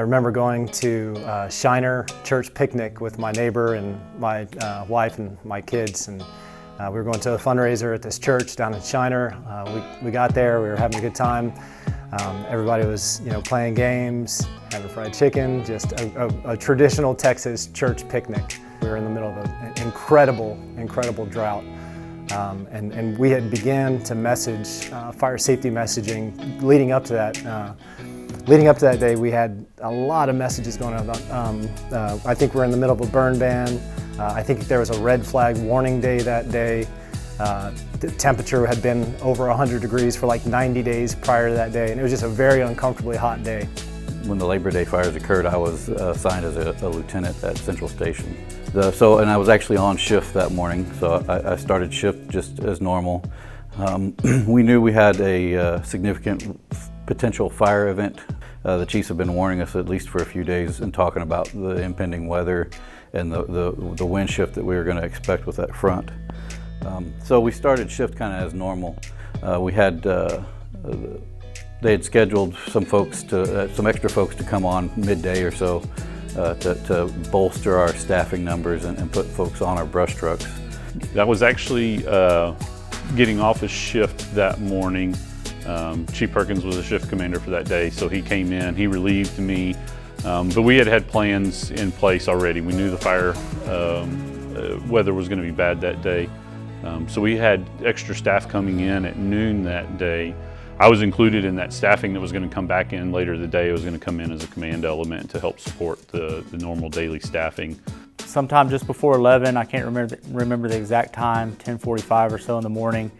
remember going to Shiner Church picnic with my neighbor and my wife and my kids, and we were going to a fundraiser at this church down in Shiner. We got there, we were having a good time. Everybody was, playing games, having fried chicken, just a traditional Texas church picnic. We were in the middle of an incredible drought. And we had began to message fire safety messaging leading up to that. Leading up to that day, we had a lot of messages going on about, I think we're in the middle of a burn ban. I think there was a red flag warning day that day. The temperature had been over 100 degrees for like 90 days prior to that day, and it was just a very uncomfortably hot day. When the Labor Day fires occurred, I was assigned as a lieutenant at Central Station. And I was actually on shift that morning, so I started shift just as normal. We knew we had a significant potential fire event. The chiefs have been warning us at least for a few days and talking about the impending weather and the wind shift that we were going to expect with that front. So we started shift kind of as normal. We had they had scheduled some extra folks to come on midday or so to bolster our staffing numbers and put folks on our brush trucks. That was actually getting off his shift that morning. Chief Perkins was a shift commander for that day, so he came in, he relieved me, but we had plans in place already. We knew the fire weather was going to be bad that day, so we had extra staff coming in at noon that day. I was included in that staffing that was going to come back in later the day. I was going to come in as a command element to help support the normal daily staffing. Sometime just before 11, I can't remember the exact time, 10:45 or so in the morning.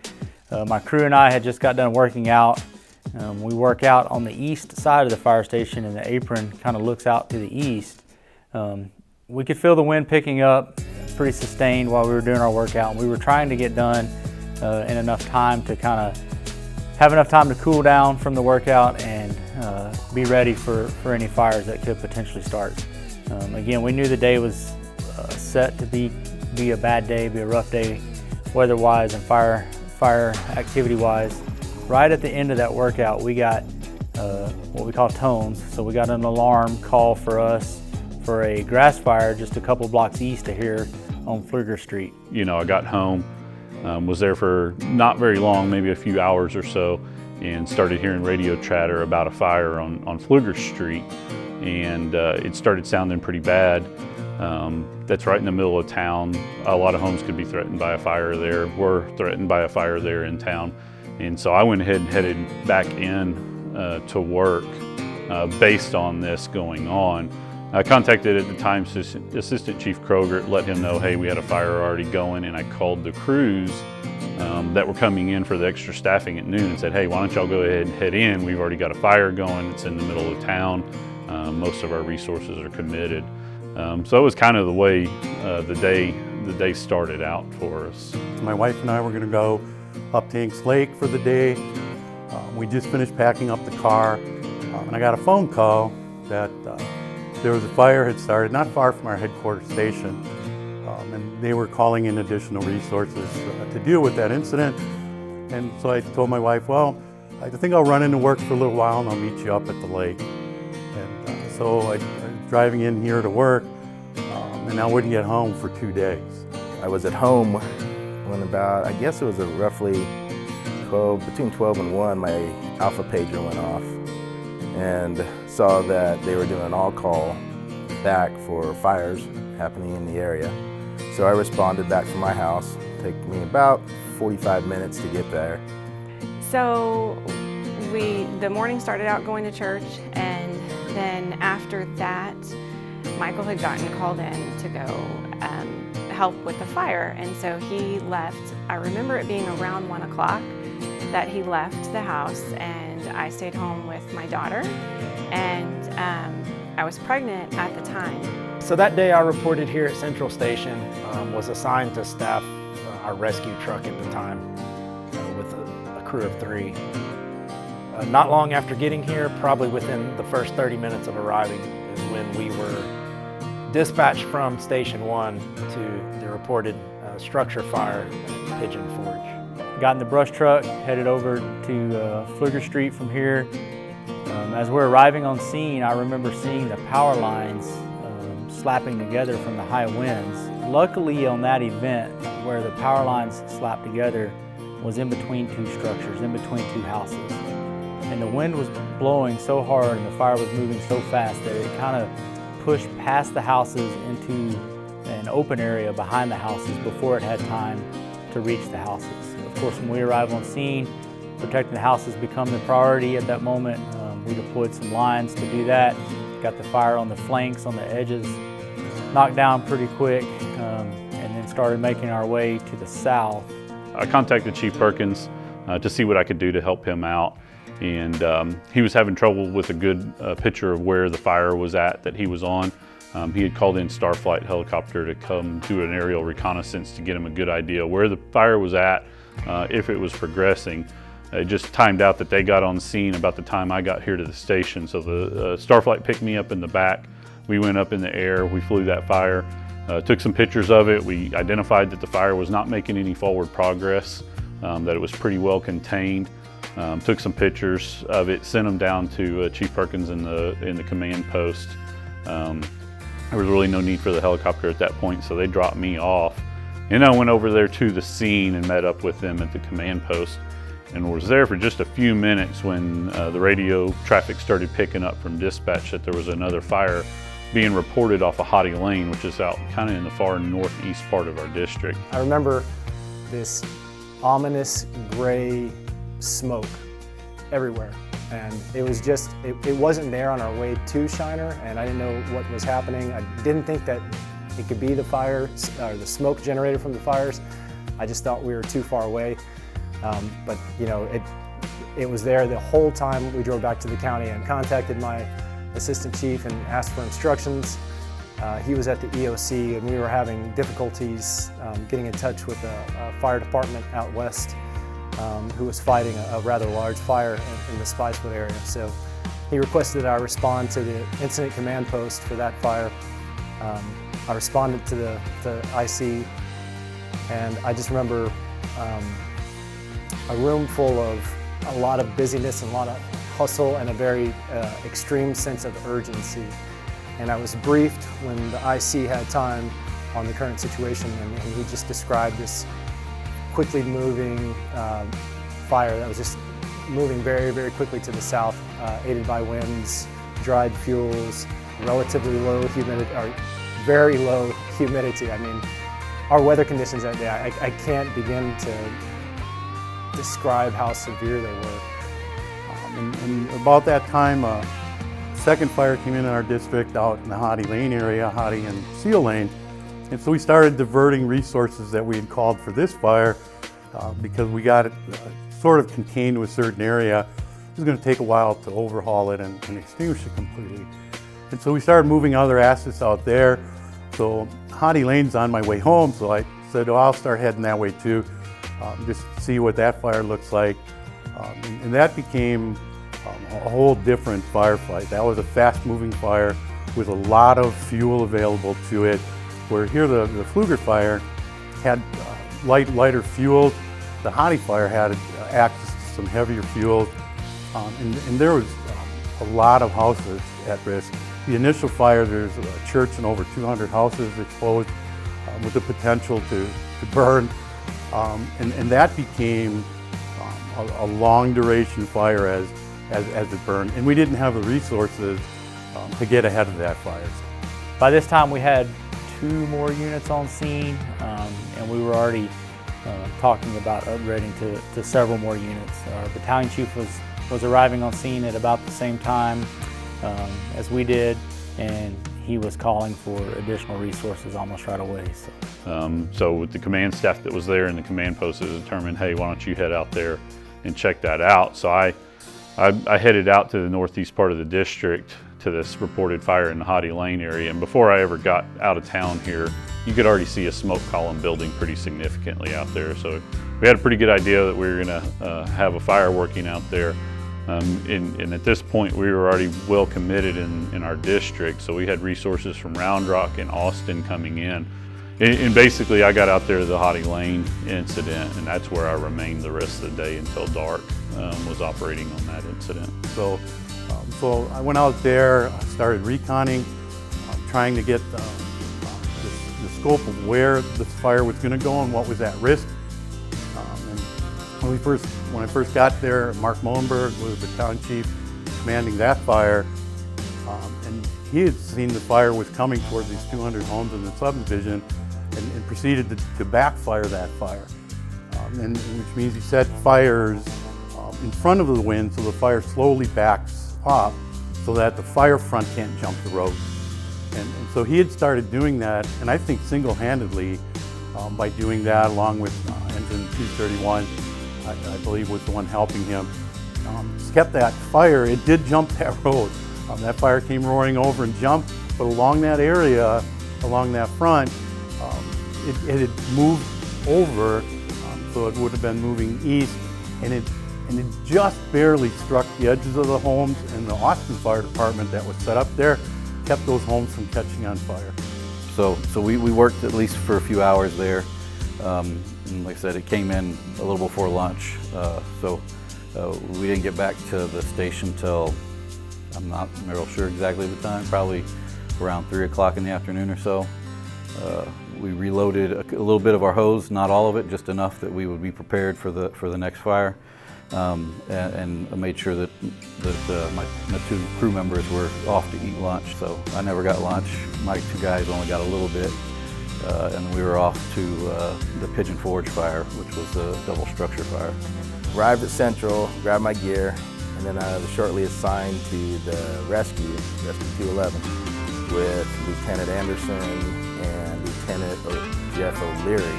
My crew and I had just got done working out. We work out on the east side of the fire station, and the apron kind of looks out to the east. We could feel the wind picking up, pretty sustained while we were doing our workout. We were trying to get done in enough time to kind of have enough time to cool down from the workout and be ready for any fires that could potentially start. Again, we knew the day was set to be a bad day, be a rough day weather-wise and fire activity-wise. Right at the end of that workout, we got what we call tones. So we got an alarm call for us for a grass fire just a couple blocks east of here on Pfluger Street. I got home, was there for not very long, maybe a few hours or so, and started hearing radio chatter about a fire on Pfluger Street, and it started sounding pretty bad. That's right in the middle of town. A lot of homes could be threatened by a fire there, were threatened by a fire there in town. And so I went ahead and headed back in to work based on this going on. I contacted at the time Assistant Chief Kroger, let him know, hey, we had a fire already going, and I called the crews that were coming in for the extra staffing at noon and said, hey, why don't y'all go ahead and head in? We've already got a fire going, it's in the middle of town. Most of our resources are committed. So it was kind of the way the day started out for us. My wife and I were going to go up to Inks Lake for the day. We just finished packing up the car, and I got a phone call that there was a fire had started not far from our headquarters station, and they were calling in additional resources to deal with that incident. And so I told my wife, well, I think I'll run into work for a little while and I'll meet you up at the lake. And so I was driving in here to work, and I wouldn't get home for 2 days. I was at home when about, I guess it was roughly between 12 and 1, my Alpha pager went off and saw that they were doing an all-call back for fires happening in the area. So I responded back from my house. It took me about 45 minutes to get there. So the morning started out going to church, and then after that, Michael had gotten called in to go help with the fire, and so he left. I remember it being around 1 o'clock that he left the house, and I stayed home with my daughter, and I was pregnant at the time. So that day I reported here at Central Station, was assigned to staff our rescue truck at the time with a crew of 3. Not long after getting here, probably within the first 30 minutes of arriving, is when we were dispatched from Station 1 to the reported structure fire at Pigeon Forge. Got in the brush truck, headed over to Pfluger Street from here. As we're arriving on scene, I remember seeing the power lines slapping together from the high winds. Luckily on that event, where the power lines slapped together was in between two structures, in between two houses. And the wind was blowing so hard and the fire was moving so fast that it kind of pushed past the houses into an open area behind the houses before it had time to reach the houses. Of course, when we arrive on scene, protecting the houses become the priority at that moment. We deployed some lines to do that, got the fire on the flanks, on the edges, knocked down pretty quick, and then started making our way to the south. I contacted Chief Perkins to see what I could do to help him out. And he was having trouble with a good picture of where the fire was at that he was on. He had called in Starflight helicopter to come do an aerial reconnaissance to get him a good idea where the fire was at, if it was progressing. It just timed out that they got on scene about the time I got here to the station. So the Starflight picked me up in the back. We went up in the air, we flew that fire, took some pictures of it. We identified that the fire was not making any forward progress, that it was pretty well contained. Took some pictures of it, sent them down to Chief Perkins in the command post. There was really no need for the helicopter at that point, so they dropped me off. And I went over there to the scene and met up with them at the command post, and was there for just a few minutes when the radio traffic started picking up from dispatch that there was another fire being reported off of Hodde Lane, which is out kind of in the far northeast part of our district. I remember this ominous gray smoke everywhere, and it was just, it wasn't there on our way to Shiner, and I didn't know what was happening. I didn't think that it could be the fire or the smoke generated from the fires. I just thought we were too far away. But you know, it was there the whole time we drove back to the county, and contacted my assistant chief and asked for instructions. He was at the EOC, and we were having difficulties getting in touch with a fire department out west who was fighting a rather large fire in the Spicewood area. So he requested that I respond to the incident command post for that fire. I responded to the IC, and I just remember a room full of a lot of busyness and a lot of hustle and a very extreme sense of urgency. And I was briefed when the IC had time on the current situation, and he just described this quickly moving fire that was just moving very, very quickly to the south, aided by winds, dried fuels, relatively low humidity, or very low humidity. I mean, our weather conditions that day, I can't begin to describe how severe they were. And about that time, second fire came in our district out in the Hodde Lane area, Hodde and Seal Lane. And so we started diverting resources that we had called for this fire because we got it sort of contained to a certain area. It was going to take a while to overhaul it and extinguish it completely. And so we started moving other assets out there. So Hodde Lane's on my way home, so I said, oh, I'll start heading that way too, just to see what that fire looks like. And that became a whole different firefight. That was a fast-moving fire with a lot of fuel available to it, where here the Pfluger fire had lighter fuel. The Hodde fire had access to some heavier fuels, and there was a lot of houses at risk. The initial fire, there's a church and over 200 houses exposed with the potential to burn, and that became a long duration fire as it burned, and we didn't have the resources to get ahead of that fire. By this time we had 2 more units on scene, and we were already talking about upgrading to several more units. Our battalion chief was arriving on scene at about the same time as we did, and he was calling for additional resources almost right away. So with the command staff that was there in the command post, it was determined, hey, why don't you head out there and check that out. So I headed out to the northeast part of the district to this reported fire in the Hodde Lane area, and before I ever got out of town here, you could already see a smoke column building pretty significantly out there. So we had a pretty good idea that we were going to have a fire working out there. And at this point, we were already well committed in our district, so we had resources from Round Rock and Austin coming in. And basically, I got out there to the Hodde Lane incident, and that's where I remained the rest of the day until dark, was operating on that incident. So So I went out there, started reconning, trying to get the scope of where the fire was going to go and what was at risk. And when I first got there, Mark Mullenberg was the battalion chief commanding that fire, and he had seen the fire was coming toward these 200 homes in the subdivision and proceeded to backfire that fire, which means he set fires in front of the wind so the fire slowly backs up so that the fire front can't jump the road. And so he had started doing that, and I think single-handedly by doing that, along with Engine 231, I believe was the one helping him, kept that fire. It did jump that road. That fire came roaring over and jumped, but along that area, along that front, it had moved over, so it would have been moving east, and it just barely struck the edges of the homes, and the Austin Fire Department that was set up there kept those homes from catching on fire. So we worked at least for a few hours there. And like I said, it came in a little before lunch, so we didn't get back to the station till, I'm not real sure exactly the time, probably around 3 o'clock in the afternoon or so. We reloaded a little bit of our hose, not all of it, just enough that we would be prepared for the next fire, and made sure that my two crew members were off to eat lunch. So I never got lunch. My two guys only got a little bit, and we were off to the Pigeon Forge fire, which was a double structure fire. Arrived at Central, grabbed my gear, and then I was shortly assigned to the Rescue 211 with Lieutenant Anderson and Lieutenant Jeff O'Leary.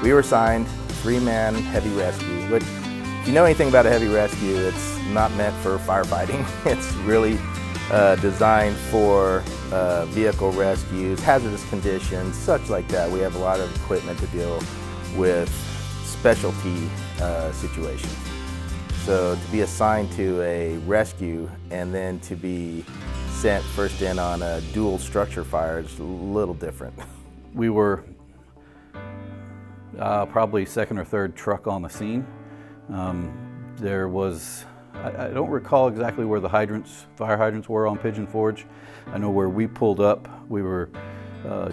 We were assigned 3-man heavy rescue, which, if you know anything about a heavy rescue, it's not meant for firefighting. It's really designed for vehicle rescues, hazardous conditions, such like that. We have a lot of equipment to deal with specialty situations. So to be assigned to a rescue and then to be sent first in on a dual structure fire is a little different. We were probably second or third truck on the scene. There was, I don't recall exactly where the fire hydrants were on Pigeon Forge. I know where we pulled up, we were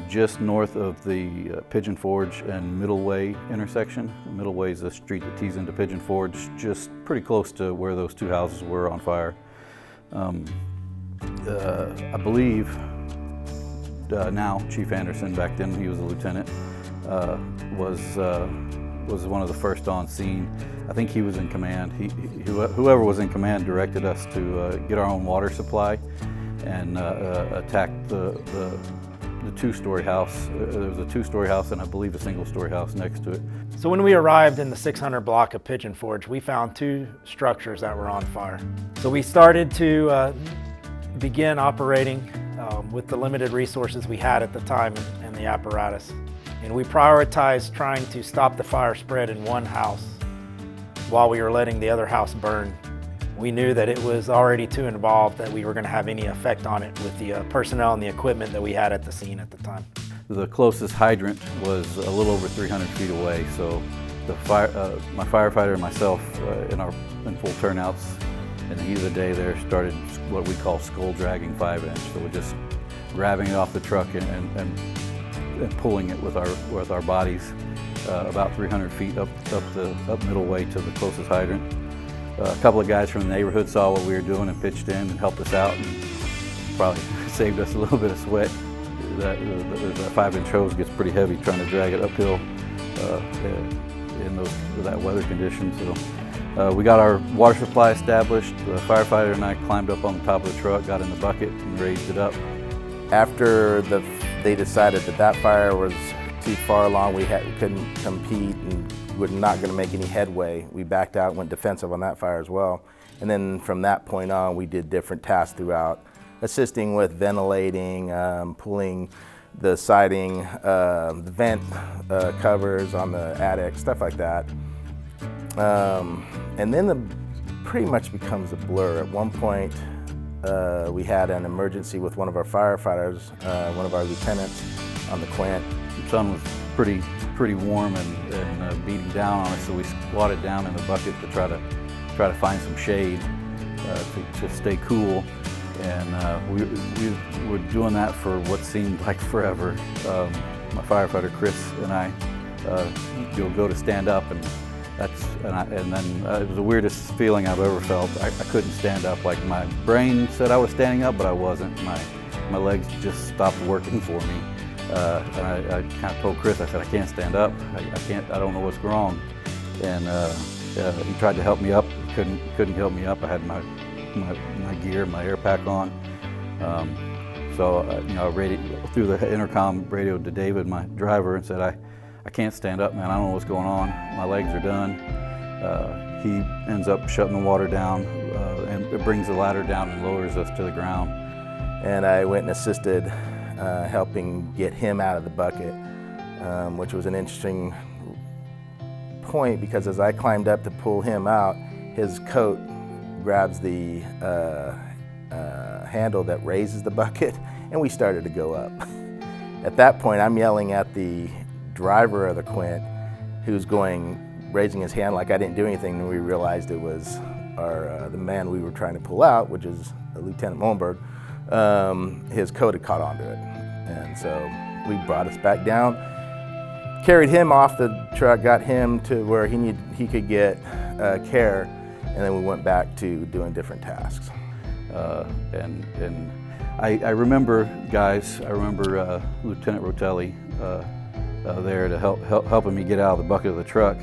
just north of the Pigeon Forge and Middleway intersection. Middleway is a street that tees into Pigeon Forge, just pretty close to where those two houses were on fire. I believe now Chief Anderson, back then he was a lieutenant, was one of the first on scene. I think he was in command. Whoever was in command directed us to get our own water supply and attack the two-story house. There was a two-story house and I believe a single-story house next to it. So when we arrived in the 600 block of Pigeon Forge, we found 2 structures that were on fire. So we started to begin operating with the limited resources we had at the time and the apparatus. And we prioritized trying to stop the fire spread in one house while we were letting the other house burn. We knew that it was already too involved that we were going to have any effect on it with the personnel and the equipment that we had at the scene at the time. The closest hydrant was a little over 300 feet away, so my firefighter and myself in full turnouts in the heat of the day there started what we call skull dragging 5-inch. So we're just grabbing it off the truck and pulling it with our bodies about 300 feet up Middleway to the closest hydrant. A couple of guys from the neighborhood saw what we were doing and pitched in and helped us out, and probably saved us a little bit of sweat. That 5-inch hose gets pretty heavy trying to drag it uphill in that weather condition. So we got our water supply established. The firefighter and I climbed up on the top of the truck, got in the bucket, and raised it up. After they decided that fire was too far along, we couldn't compete and we're not going to make any headway, we backed out and went defensive on that fire as well. And then from that point on, we did different tasks throughout, assisting with ventilating, pulling the siding, the vent covers on the attic, stuff like that. And then pretty much becomes a blur. At one point, we had an emergency with one of our firefighters, one of our lieutenants on the Quint. The sun was pretty warm and beating down on us, so we squatted down in the bucket to try to find some shade. to stay cool. And we were doing that for what seemed like forever. My firefighter Chris and I go to stand up, and then it was the weirdest feeling I've ever felt. I couldn't stand up. Like, my brain said I was standing up, but I wasn't. My legs just stopped working for me. And I kind of told Chris, I said, I can't stand up. I don't know what's wrong. And he tried to help me up. Couldn't help me up. I had my gear, my air pack on. So I through the intercom, radioed to David, my driver, and said, I can't stand up, man. I don't know what's going on. My legs are done. He ends up shutting the water down, and it brings the ladder down and lowers us to the ground. And I went and assisted helping get him out of the bucket, which was an interesting point, because as I climbed up to pull him out, his coat grabs the handle that raises the bucket, and we started to go up. At that point, I'm yelling at the driver of the Quint, who's raising his hand like I didn't do anything, and we realized it was the man we were trying to pull out, which is Lieutenant Molenberg. His coat had caught onto it, and so we brought us back down, carried him off the truck, got him to where he could get care, and then we went back to doing different tasks. And I remember, guys, Lieutenant Rotelli there to helping me get out of the bucket of the truck.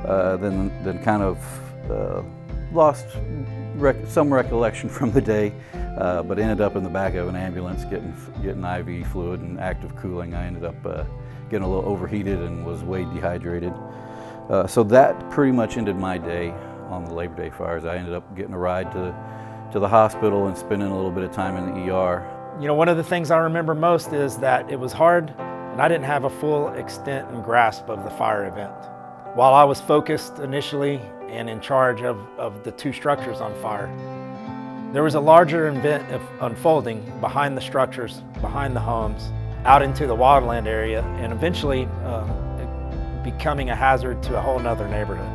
Then kind of lost some recollection from the day, but ended up in the back of an ambulance getting IV fluid and active cooling. I ended up getting a little overheated and was way dehydrated. So that pretty much ended my day on the Labor Day fires. I ended up getting a ride to the hospital and spending a little bit of time in the ER. You know, one of the things I remember most is that it was hard, and I didn't have a full extent and grasp of the fire event. While I was focused initially and in charge of the two structures on fire, there was a larger event unfolding behind the structures, behind the homes, out into the wildland area, and eventually becoming a hazard to a whole nother neighborhood.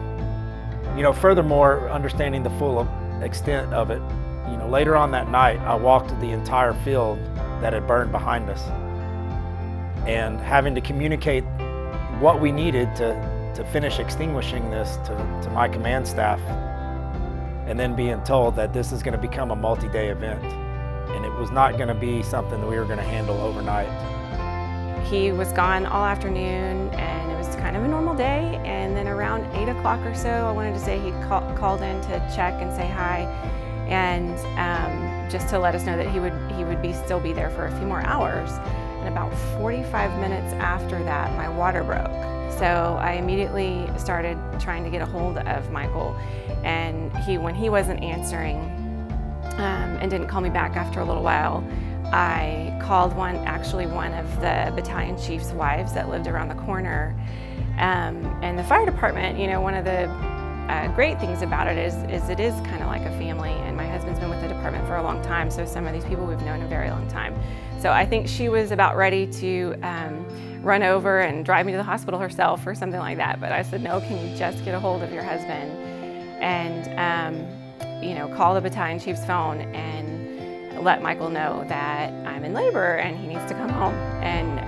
You know, furthermore, understanding the full extent of it, you know, later on that night, I walked the entire field that had burned behind us, and having to communicate what we needed to finish extinguishing this to my command staff, and then being told that this is going to become a multi-day event, and it was not going to be something that we were going to handle overnight. He was gone all afternoon, and it was kind of a normal day, and then around 8 o'clock or so, I wanted to say he called in to check and say hi, and just to let us know that he would still be there for a few more hours. And about 45 minutes after that, my water broke. So I immediately started trying to get a hold of Michael, and when he wasn't answering and didn't call me back after a little while, I called one of the battalion chief's wives that lived around the corner. And the fire department, you know, one of the great things about it is it is kind of like a family, and my husband's been with the department for a long time, so some of these people we've known a very long time. So I think she was about ready to run over and drive me to the hospital herself or something like that, but I said, no, can you just get a hold of your husband and you know, call the battalion chief's phone and let Michael know that I'm in labor and he needs to come home. And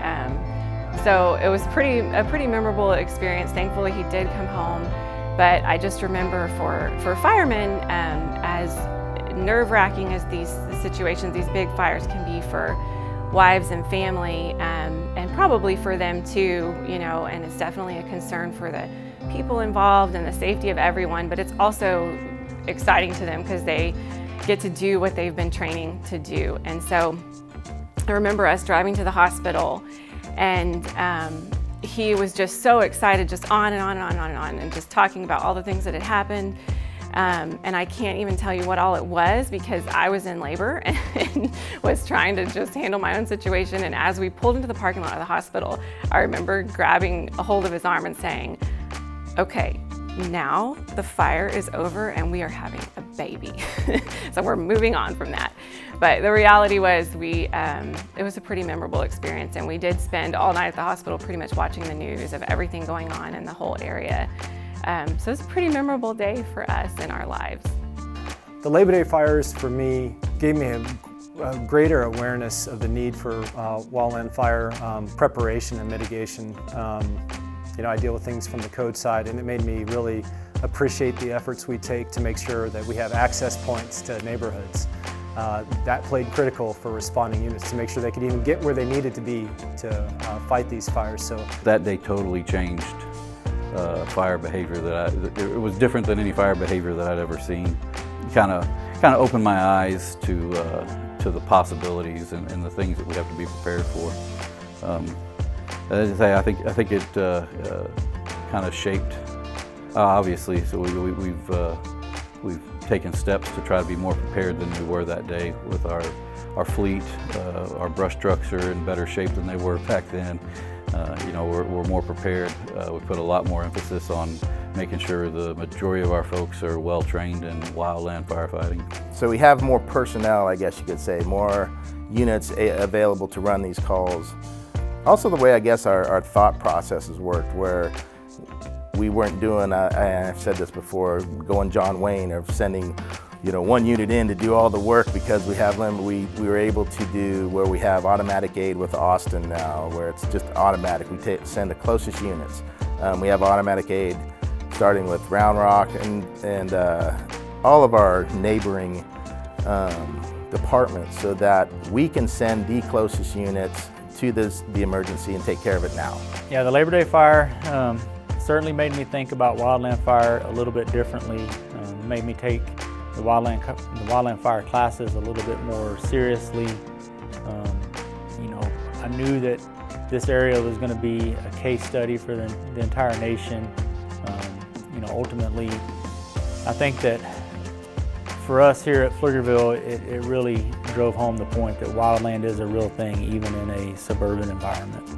so it was a pretty memorable experience. Thankfully he did come home, but I just remember for firemen, as nerve-wracking as these situations, these big fires can be for wives and family, and probably for them too, you know, and it's definitely a concern for the people involved and the safety of everyone, but it's also exciting to them because they get to do what they've been training to do. And so I remember us driving to the hospital, and he was just so excited, just on and on and on and on and on, and just talking about all the things that had happened. And I can't even tell you what all it was because I was in labor and was trying to just handle my own situation. And as we pulled into the parking lot of the hospital, I remember grabbing a hold of his arm and saying, okay, now the fire is over and we are having a baby. So we're moving on from that. But the reality was it was a pretty memorable experience, and we did spend all night at the hospital pretty much watching the news of everything going on in the whole area. So it's a pretty memorable day for us in our lives. The The Labor Day fires for me gave me a greater awareness of the need for wildland fire preparation and mitigation. I deal with things from the code side, and it made me really appreciate the efforts we take to make sure that we have access points to neighborhoods. That played critical for responding units to make sure they could even get where they needed to be to fight these fires. So that day totally changed fire behavior it was different than any fire behavior that I'd ever seen. Kind of opened my eyes to the possibilities and the things that we have to be prepared for. As I say, I think it kind of shaped. Obviously, so we've taken steps to try to be more prepared than we were that day with our fleet. Our brush trucks are in better shape than they were back then. We're more prepared. We put a lot more emphasis on making sure the majority of our folks are well trained in wildland firefighting. So we have more personnel, I guess you could say, more units available to run these calls. Also the way I guess our thought processes worked, where we weren't doing, I've said this before, going John Wayne of sending one unit in to do all the work because we have them. We were able to do where we have automatic aid with Austin now, where it's just automatic. We send the closest units. We have automatic aid starting with Round Rock and all of our neighboring departments, so that we can send the closest units to the emergency and take care of it now. Yeah, the Labor Day fire certainly made me think about wildland fire a little bit differently. Made me take the wildland fire classes a little bit more seriously. I knew that this area was going to be a case study for the entire nation. Ultimately, I think that for us here at Pflugerville, it really drove home the point that wildland is a real thing, even in a suburban environment.